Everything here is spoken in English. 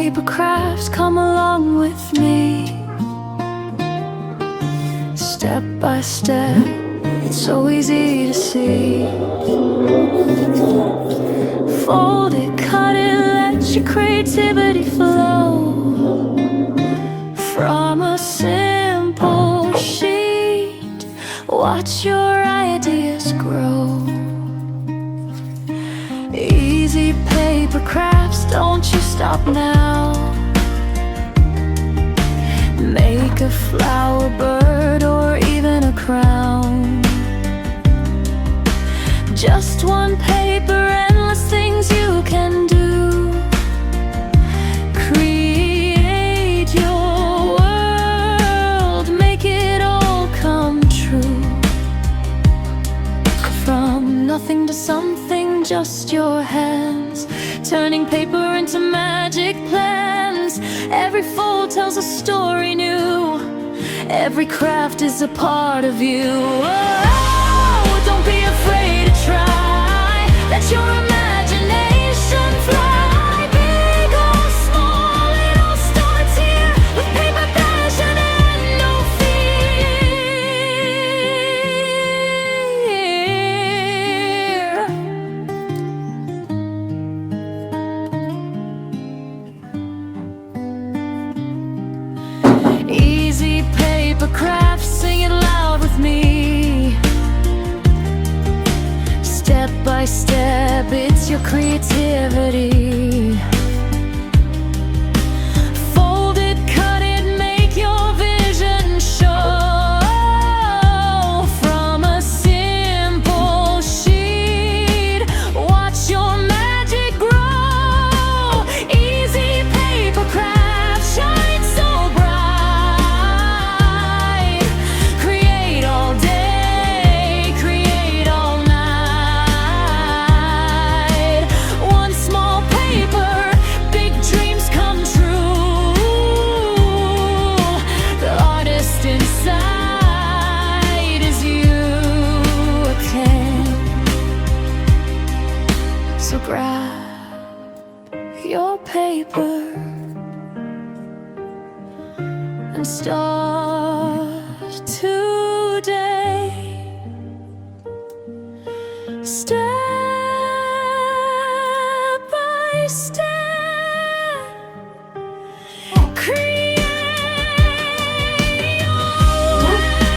paper crafts, come along with me. Step by step, it's so easy to see. Fold it, cut it, let your creativity flow. From a simple sheet, watch your ideas grow. Easy paper crafts, don't you stop now. Make a flower, bird, or even a crown. Just one paper, endless things you can do. Create your world, make it all come true. From nothing to something, just your hands, turning paper into magic plans. Every fold tells a story new. Every craft is a part of you. Oh, don't be afraid to try. Let your imagination fly. Big or small, it all starts here. With paper, passion, and no fear. Easy paper crafts, sing it loud with me. Step by step, it's your creativity. Fold it, cut it, make your vision show. From a simple sheet, watch your magic grow. Easy paper craft, shine so bright. Create all day, create all night. One small paper, big dreams come true. The artist inside is you again. So grab your paper and start today.